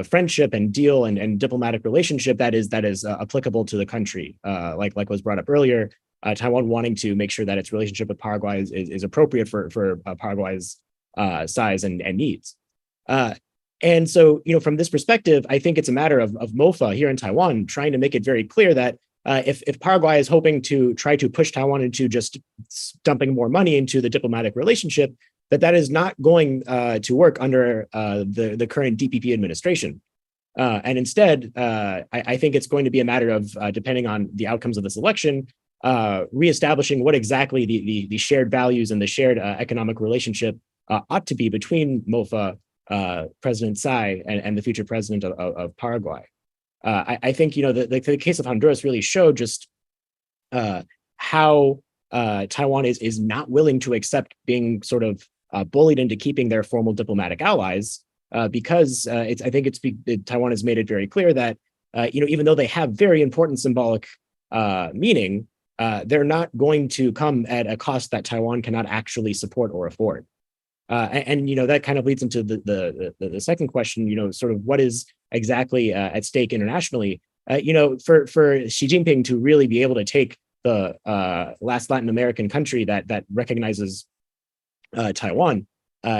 friendship and deal and diplomatic relationship that is applicable to the country, like was brought up earlier. Taiwan wanting to make sure that its relationship with Paraguay is appropriate for Paraguay's size and needs. And so, from this perspective, I think it's a matter of MOFA here in Taiwan trying to make it very clear that if Paraguay is hoping to try to push Taiwan into just dumping more money into the diplomatic relationship, that is not going to work under the current DPP administration. And instead, I think it's going to be a matter of, depending on the outcomes of this election, reestablishing what exactly the shared values and the shared economic relationship ought to be between MOFA, President Tsai, and the future president of Paraguay. I think, the case of Honduras really showed just how Taiwan is not willing to accept being sort of bullied into keeping their formal diplomatic allies, because Taiwan has made it very clear that even though they have very important symbolic meaning, they're not going to come at a cost that Taiwan cannot actually support or afford. And that kind of leads into the second question, sort of what is exactly at stake internationally. For Xi Jinping to really be able to take the last Latin American country that recognizes Taiwan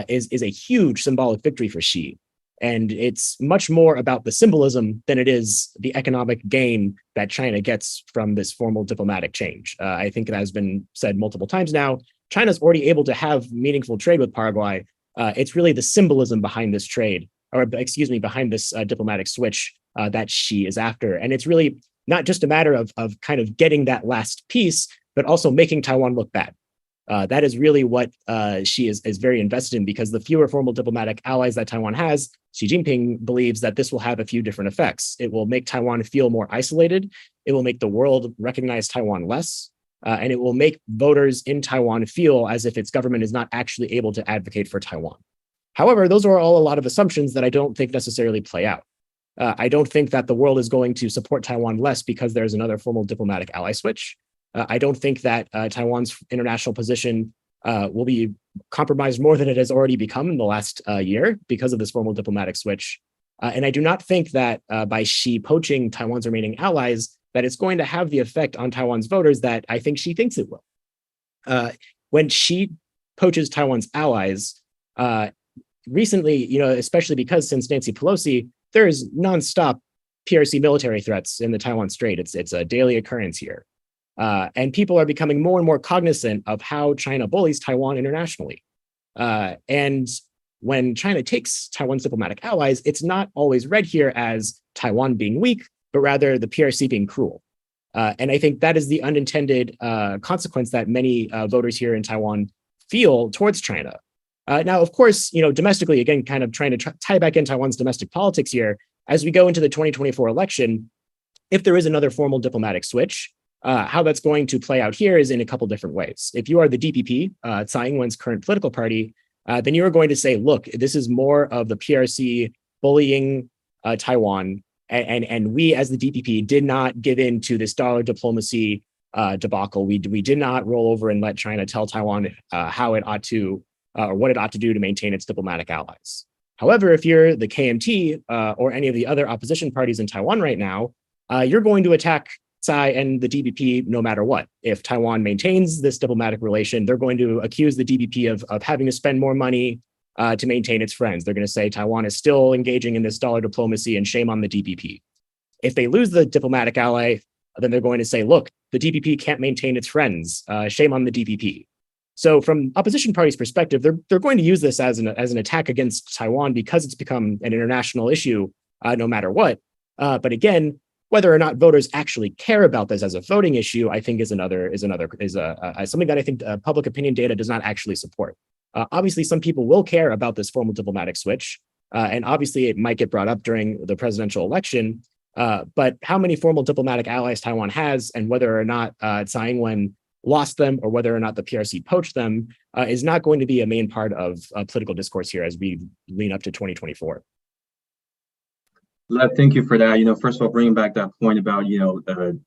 is a huge symbolic victory for Xi. And it's much more about the symbolism than it is the economic gain that China gets from this formal diplomatic change. I think it has been said multiple times now, China's already able to have meaningful trade with Paraguay. It's really the symbolism behind this trade, behind this diplomatic switch that Xi is after. And it's really not just a matter of kind of getting that last piece, but also making Taiwan look bad. That is really what Xi is very invested in, because the fewer formal diplomatic allies that Taiwan has, Xi Jinping believes that this will have a few different effects. It will make Taiwan feel more isolated. It will make the world recognize Taiwan less. And it will make voters in Taiwan feel as if its government is not actually able to advocate for Taiwan. However, those are all a lot of assumptions that I don't think necessarily play out. I don't think that the world is going to support Taiwan less because there's another formal diplomatic ally switch. I don't think that Taiwan's international position will be compromised more than it has already become in the last year because of this formal diplomatic switch. And I do not think that by Xi poaching Taiwan's remaining allies, that it's going to have the effect on Taiwan's voters that I think Xi thinks it will. When Xi poaches Taiwan's allies, recently, especially because since Nancy Pelosi, there is nonstop PRC military threats in the Taiwan Strait. It's a daily occurrence here. And people are becoming more and more cognizant of how China bullies Taiwan internationally. And when China takes Taiwan's diplomatic allies, it's not always read here as Taiwan being weak, but rather the PRC being cruel. And I think that is the unintended consequence that many voters here in Taiwan feel towards China. Now, of course, domestically, again, kind of trying to tie back in Taiwan's domestic politics here, as we go into the 2024 election, if there is another formal diplomatic switch, how that's going to play out here is in a couple different ways. If you are the DPP, Tsai Ing-wen's current political party, then you are going to say, look, this is more of the PRC bullying Taiwan. And we, as the DPP, did not give in to this dollar diplomacy debacle. We did not roll over and let China tell Taiwan how it ought to, or what it ought to do to maintain its diplomatic allies. However, if you're the KMT or any of the other opposition parties in Taiwan right now, you're going to attack Tsai and the DPP no matter what. If Taiwan maintains this diplomatic relation, they're going to accuse the DPP of having to spend more money, to maintain its friends. They're going to say Taiwan is still engaging in this dollar diplomacy and shame on the DPP. If they lose the diplomatic ally, then they're going to say, look, the DPP can't maintain its friends. Shame on the DPP. So from opposition parties' perspective, they're going to use this as an attack against Taiwan because it's become an international issue, no matter what. But again, whether or not voters actually care about this as a voting issue, I think is something that I think public opinion data does not actually support. Obviously, some people will care about this formal diplomatic switch, and obviously it might get brought up during the presidential election. But how many formal diplomatic allies Taiwan has, and whether or not Tsai Ing-wen lost them, or whether or not the PRC poached them, is not going to be a main part of political discourse here as we lean up to 2024. Lev, thank you for that. First of all, bringing back that point about,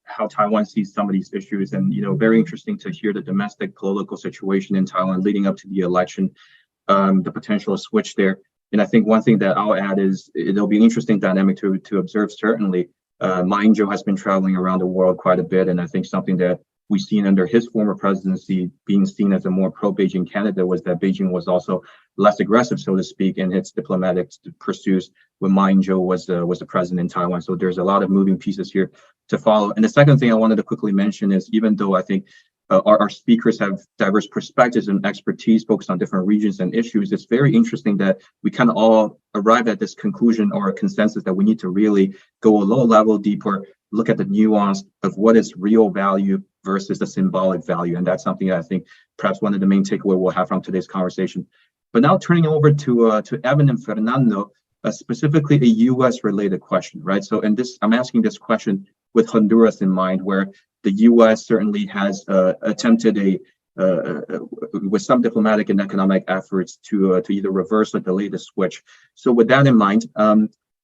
how Taiwan sees some of these issues, and, very interesting to hear the domestic political situation in Taiwan leading up to the election, the potential switch there. And I think one thing that I'll add is it'll be an interesting dynamic to observe, certainly. Ma Ying-jeou has been traveling around the world quite a bit, and I think something that we've seen under his former presidency being seen as a more pro-Beijing candidate was that Beijing was also less aggressive, so to speak, in its diplomatic pursuits when Ma Ying-jeou was the president in Taiwan. So there's a lot of moving pieces here to follow. And the second thing I wanted to quickly mention is, even though I think our speakers have diverse perspectives and expertise focused on different regions and issues, it's very interesting that we kind of all arrive at this conclusion or a consensus that we need to really go a low level deeper, look at the nuance of what is real value versus the symbolic value. And that's something that I think perhaps one of the main takeaway we'll have from today's conversation. But now turning over to Evan and Fernando, specifically a US related question, right? So I'm asking this question with Honduras in mind, where the US certainly has attempted with some diplomatic and economic efforts to either reverse or delay the switch. So with that in mind,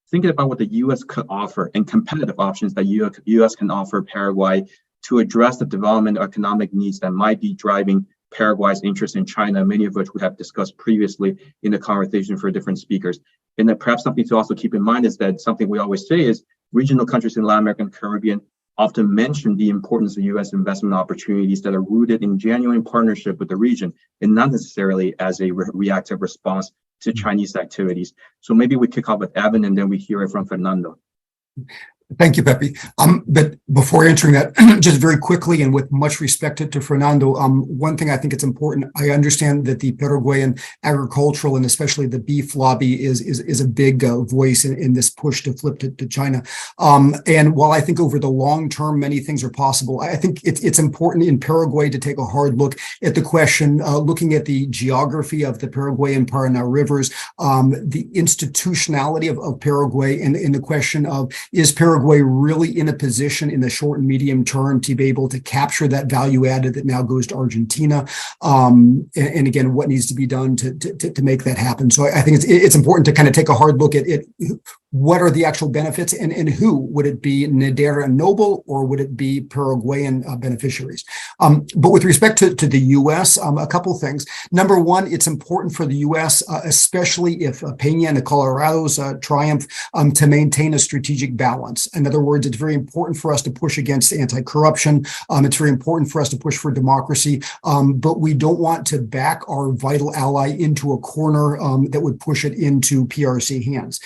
thinking about what the US could offer and competitive options that US can offer Paraguay to address the development economic needs that might be driving Paraguay's interest in China, many of which we have discussed previously in the conversation for different speakers. And then perhaps something to also keep in mind is that something we always say is regional countries in Latin America and Caribbean often mention the importance of US investment opportunities that are rooted in genuine partnership with the region and not necessarily as a reactive response to Chinese activities. So maybe we kick off with Evan and then we hear it from Fernando. Thank you, Pepe. But before answering that, just very quickly and with much respect to Fernando, one thing I think it's important, I understand that the Paraguayan agricultural and especially the beef lobby is a big voice in this push to flip to China. And while I think over the long term, many things are possible, I think it's important in Paraguay to take a hard look at the question, looking at the geography of the Paraguay and Paraná rivers, the institutionality of Paraguay, and the question of, is Paraguay really in a position in the short and medium term to be able to capture that value added that now goes to Argentina? And again, what needs to be done to make that happen? So I think it's important to kind of take a hard look at it. What are the actual benefits, and who? Would it be Nadera and Noble, or would it be Paraguayan beneficiaries? But with respect to the U.S., a couple things. Number one, it's important for the U.S., especially if Peña and the Colorado's triumph, to maintain a strategic balance. In other words, it's very important for us to push against anti-corruption. It's very important for us to push for democracy, but we don't want to back our vital ally into a corner that would push it into PRC hands.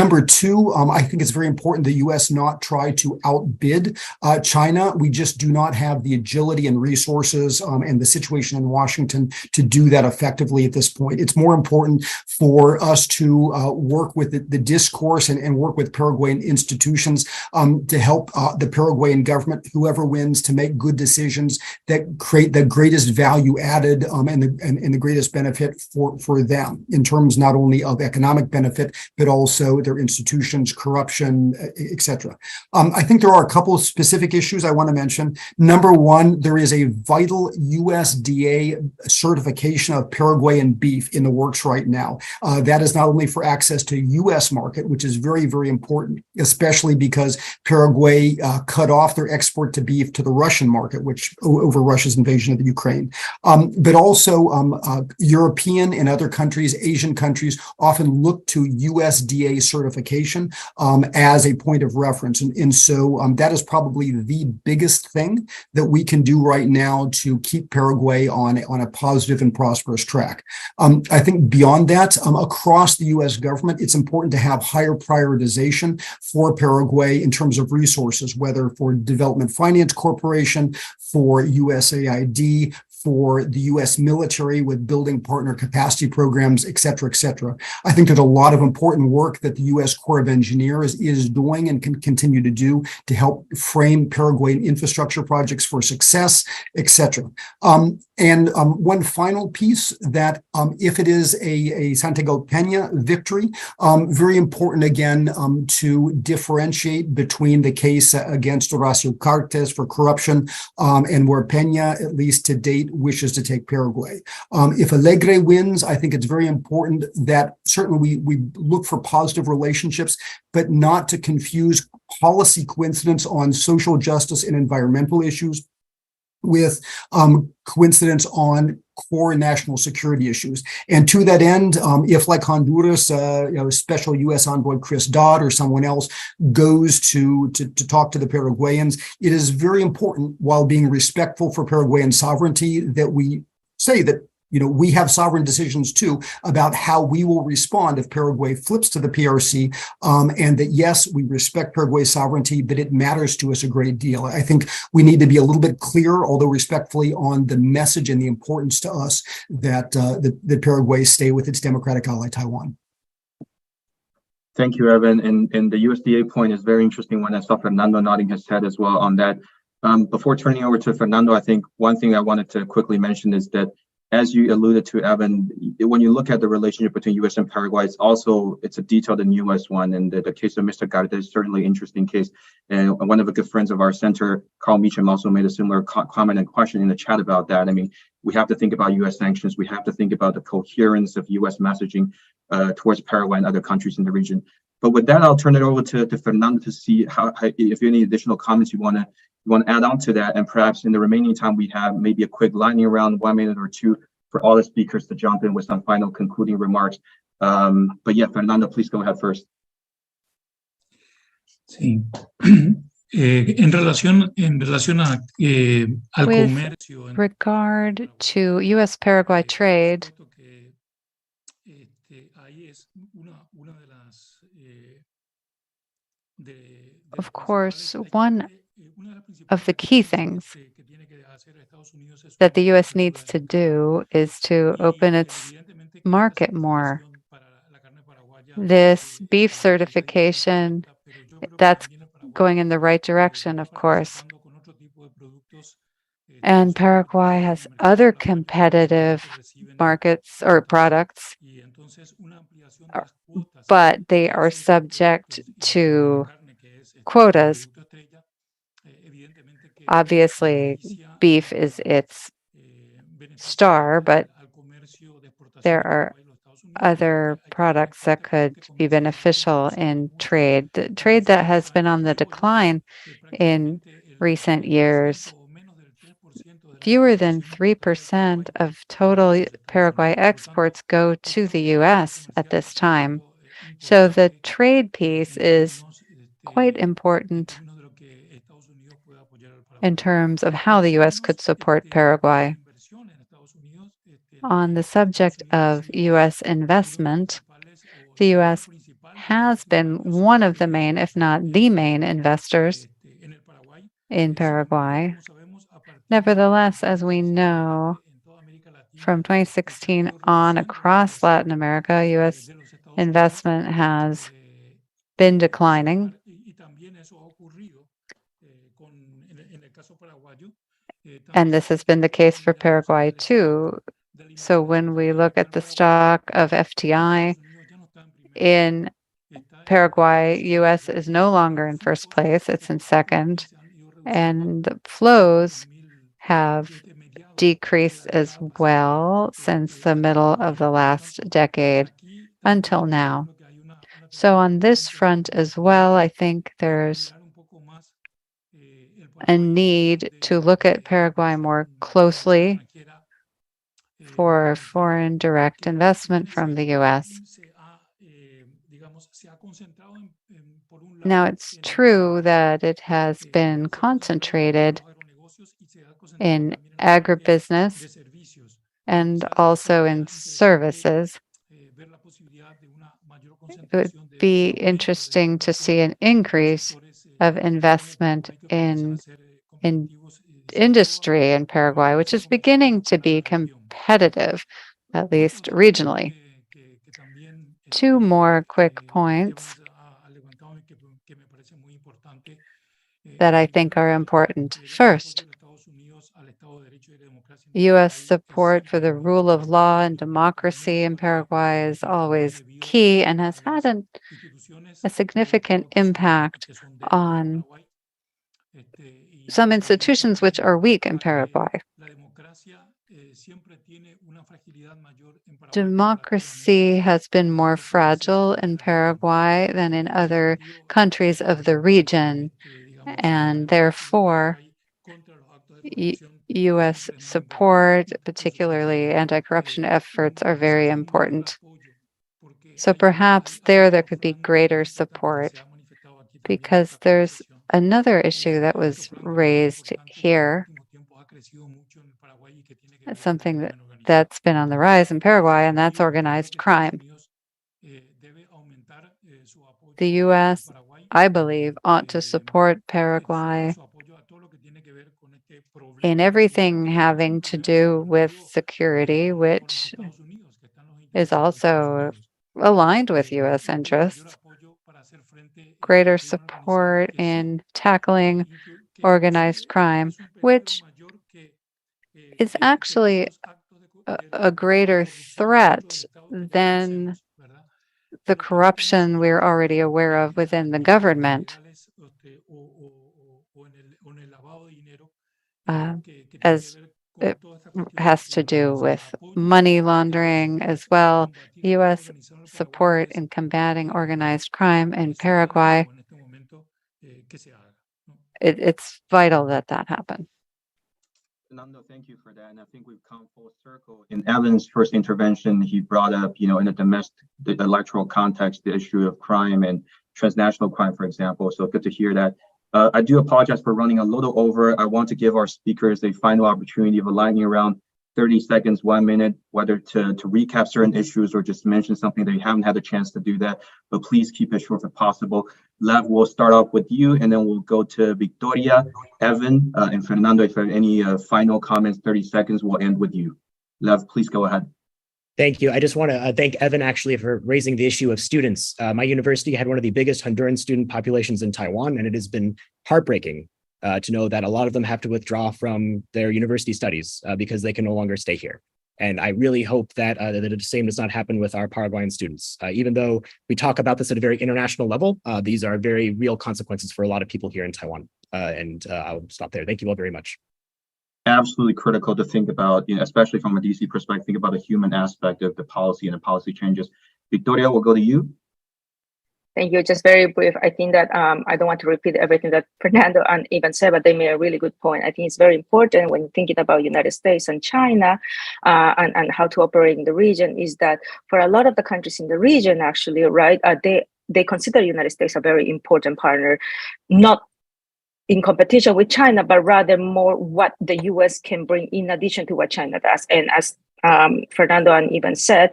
Number two, I think it's very important the U.S. not try to outbid China. We just do not have the agility and resources and the situation in Washington to do that effectively at this point. It's more important for us to work with the discourse and work with Paraguayan institutions to help the Paraguayan government, whoever wins, to make good decisions that create the greatest value added and the greatest benefit for them in terms not only of economic benefit, but also their institutions, corruption, etc. I think there are a couple of specific issues I want to mention. Number one, there is a vital USDA certification of Paraguayan beef in the works right now. That is not only for access to U.S. market, which is very, very important, especially because Paraguay cut off their export to beef to the Russian market, which over Russia's invasion of the Ukraine. But also European and other countries, Asian countries, often look to USDA certification certification as a point of reference. And so that is probably the biggest thing that we can do right now to keep Paraguay on a positive and prosperous track. I think beyond that, across the U.S. government, it's important to have higher prioritization for Paraguay in terms of resources, whether for Development Finance Corporation, for USAID, for the U.S. military with building partner capacity programs, et cetera, et cetera. I think there's a lot of important work that the U.S. Corps of Engineers is doing and can continue to do to help frame Paraguayan infrastructure projects for success, et cetera. And one final piece that if it is a Santiago Peña victory, very important again to differentiate between the case against Horacio Cartes for corruption and where Peña, at least to date, wishes to take Paraguay. If Alegre wins, I think it's very important that certainly we look for positive relationships, but not to confuse policy coincidence on social justice and environmental issues with coincidence on core national security issues. And to that end, if like Honduras, Special U.S. Envoy Chris Dodd or someone else goes to talk to the Paraguayans, it is very important, while being respectful for Paraguayan sovereignty, that we say that we have sovereign decisions too about how we will respond if Paraguay flips to the PRC, and that yes, we respect Paraguay's sovereignty, but it matters to us a great deal. I think we need to be a little bit clearer, although respectfully, on the message and the importance to us that Paraguay stay with its democratic ally Taiwan. Thank you, Evan. And the USDA point is very interesting one. I saw Fernando nodding his head as well on that. Before turning over to Fernando, I think one thing I wanted to quickly mention is that, as you alluded to, Evan, when you look at the relationship between U.S. and Paraguay, it's a detailed and U.S. one. And the case of Mr. Garda is certainly an interesting case. And one of the good friends of our center, Carl Meacham, also made a similar comment and question in the chat about that. I mean, we have to think about U.S. sanctions. We have to think about the coherence of U.S. messaging towards Paraguay and other countries in the region. But with that, I'll turn it over to Fernando to see how if you have any additional comments you want to add on to that. And perhaps in the remaining time, we have maybe a quick lightning round, 1 minute or two, for all the speakers to jump in with some final concluding remarks. But yeah, Fernando, please go ahead first. Sí. En relación a, al With comercio, regard to U.S.-Paraguay trade, of course, one of the key things that the U.S. needs to do is to open its market more. This beef certification, that's going in the right direction, of course. And Paraguay has other competitive markets or products, but they are subject to quotas. Obviously, beef is its star, but there are other products that could be beneficial in trade. The trade that has been on the decline in recent years, fewer than 3% of total Paraguay exports go to the U.S. at this time. So the trade piece is quite important in terms of how the U.S. could support Paraguay. On the subject of U.S. investment, the U.S. has been one of the main, if not the main, investors in Paraguay. Nevertheless, as we know, from 2016 on across Latin America, U.S. investment has been declining. And this has been the case for Paraguay too. So when we look at the stock of FTI in Paraguay, U.S. is no longer in first place, it's in second. And the flows have decreased as well since the middle of the last decade until now. So on this front as well, I think there's a need to look at Paraguay more closely for foreign direct investment from the U.S. Now, it's true that it has been concentrated in agribusiness and also in services. It would be interesting to see an increase of investment in industry in Paraguay, which is beginning to be competitive, at least regionally. Two more quick points that I think are important. First, U.S. support for the rule of law and democracy in Paraguay is always key and has had a significant impact on some institutions which are weak in Paraguay. Democracy has been more fragile in Paraguay than in other countries of the region, and therefore, U.S. support, particularly anti-corruption efforts, are very important. So perhaps there could be greater support, because there's another issue that was raised here. It's something that's been on the rise in Paraguay, and that's organized crime. The U.S., I believe, ought to support Paraguay in everything having to do with security, which is also aligned with U.S. interests. Greater support in tackling organized crime, which is actually a greater threat than the corruption we're already aware of within the government, as it has to do with money laundering as well. U.S. support in combating organized crime in Paraguay, it's vital that that happen. Fernando, thank you for that. And I think we've come full circle. In Evan's first intervention, he brought up, in the electoral context, the issue of crime and transnational crime, for example. So good to hear that. I do apologize for running a little over. I want to give our speakers a final opportunity of aligning around 30 seconds, 1 minute, whether to recap certain issues or just mention something that you haven't had a chance to do that. But please keep it short if possible. Lev, we'll start off with you, and then we'll go to Victoria, Evan, and Fernando. If you have any final comments, 30 seconds, we'll end with you. Lev, please go ahead. Thank you. I just want to thank Evan actually for raising the issue of students. My university had one of the biggest Honduran student populations in Taiwan, and it has been heartbreaking to know that a lot of them have to withdraw from their university studies because they can no longer stay here. And I really hope that the same does not happen with our Paraguayan students. Even though we talk about this at a very international level, these are very real consequences for a lot of people here in Taiwan. I'll stop there. Thank you all very much. Absolutely critical to think about, especially from a DC perspective, think about the human aspect of the policy and the policy changes. Victoria, we'll go to you. Thank you. Just very brief. I think that I don't want to repeat everything that Fernando and Ivan said, but they made a really good point. I think it's very important when thinking about United States and China and how to operate in the region is that for a lot of the countries in the region, actually, right, they consider the United States a very important partner, not in competition with China, but rather more what the U.S. can bring in addition to what China does. And as Fernando and Ivan said,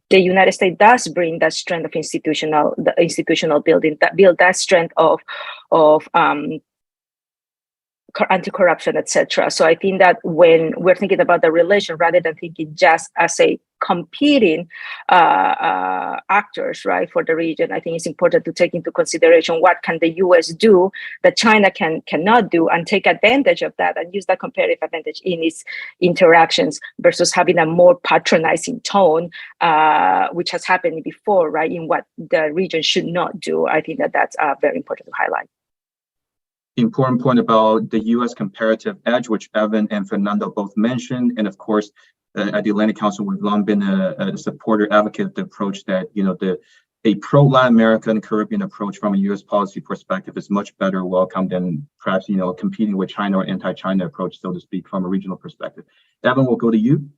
the United States does bring that strength of institutional building, that strength of anti-corruption, etc. So I think that when we're thinking about the relation, rather than thinking just as a competing actors, right, for the region, I think it's important to take into consideration what can the U.S. do that China cannot do, and take advantage of that and use that competitive advantage in its interactions versus having a more patronizing tone, which has happened before, right, in what the region should not do. I think that that's very important to highlight. Important point about the U.S. comparative edge, which Evan and Fernando both mentioned. And of course, at the Atlantic Council, we've long been a supporter advocate of the approach that, a pro-Latin American Caribbean approach from a U.S. policy perspective is much better welcome than perhaps, competing with China or anti-China approach, so to speak, from a regional perspective. Evan, we'll go to you.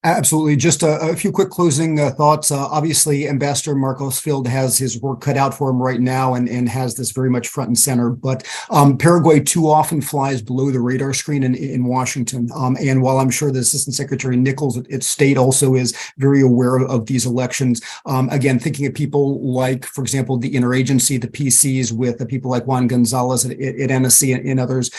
Absolutely. Just a few quick closing thoughts. Obviously, Ambassador Marcos Field has his work cut out for him right now and has this very much front and center. But Paraguay too often flies below the radar screen in Washington. And while I'm sure the Assistant Secretary Nichols at State also is very aware of these elections, again, thinking of people like, for example, the interagency, the PCs with the people like Juan Gonzalez at NSC and others,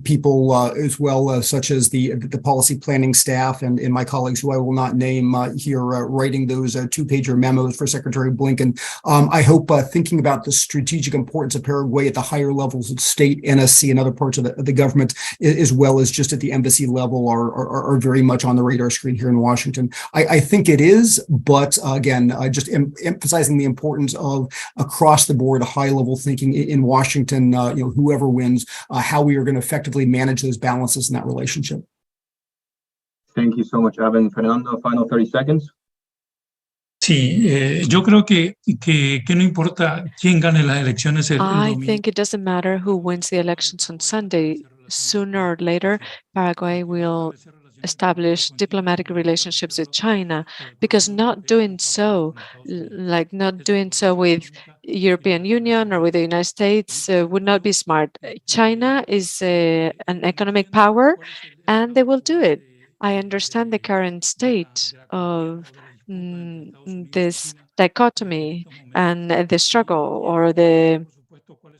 people as well, such as the policy planning staff and my colleagues who I will not name here, writing those two-pager memos for Secretary Blinken. I hope thinking about the strategic importance of Paraguay at the higher levels of state, NSC, and other parts of the government, as well as just at the embassy level, are very much on the radar screen here in Washington. I think it is, but again, just emphasizing the importance of across the board, high-level thinking in Washington. Whoever wins, how we are going to effectively manage those balances in that relationship. Thank you so much, Evan. Fernando, final 30 seconds. Sí, yo creo que no importa quién gane las elecciones el I domingo. think it doesn't matter who wins the elections on Sunday. Sooner or later, Paraguay will establish diplomatic relationships with China, because not doing so with European Union or with the United States would not be smart. China is an economic power, and they will do it. I understand the current state of this dichotomy and the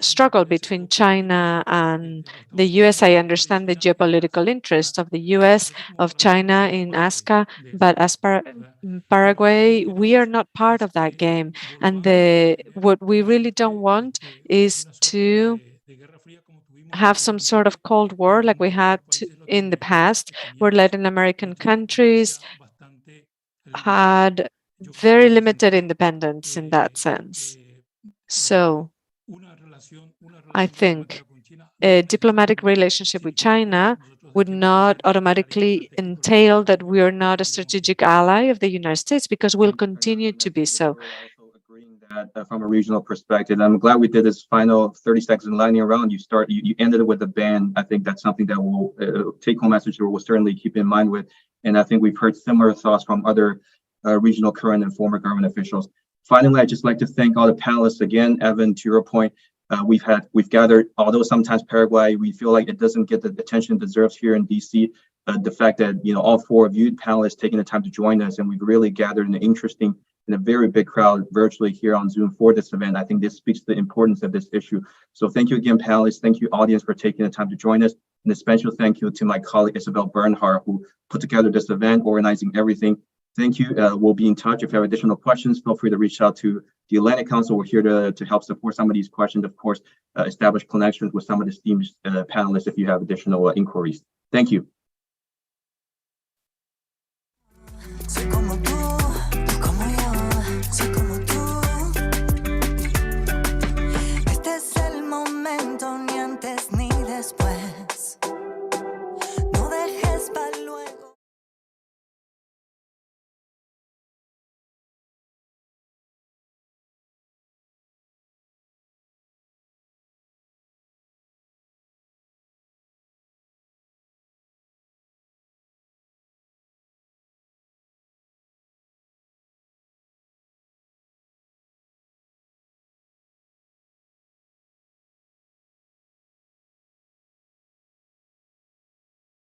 struggle between China and the US. I understand the geopolitical interest of the US, of China in ASCA, but as Paraguay, we are not part of that game. And what we really don't want is to have some sort of Cold War like we had in the past, where Latin American countries had very limited independence in that sense. So I think a diplomatic relationship with China would not automatically entail that we are not a strategic ally of the United States, because we'll continue to be so. That from a regional perspective, I'm glad we did this final 30 seconds in lightning round. You ended it with a ban. I think that's something that will take-home message that we'll certainly keep in mind with. And I think we've heard similar thoughts from other regional current and former government officials. Finally, I'd just like to thank all the panelists again. Evan, to your point, we've gathered, although sometimes Paraguay, we feel like it doesn't get the attention it deserves here in DC. The fact that all four of you panelists taking the time to join us, and we've really gathered an interesting and a very big crowd virtually here on Zoom for this event. I think this speaks to the importance of this issue. So thank you again, panelists. Thank you, audience, for taking the time to join us. And a special thank you to my colleague, Isabel Bernhardt, who put together this event, organizing everything. Thank you. We'll be in touch. If you have additional questions, feel free to reach out to the Atlantic Council. We're here to help support some of these questions. Of course, establish connections with some of the esteemed panelists if you have additional inquiries. Thank you.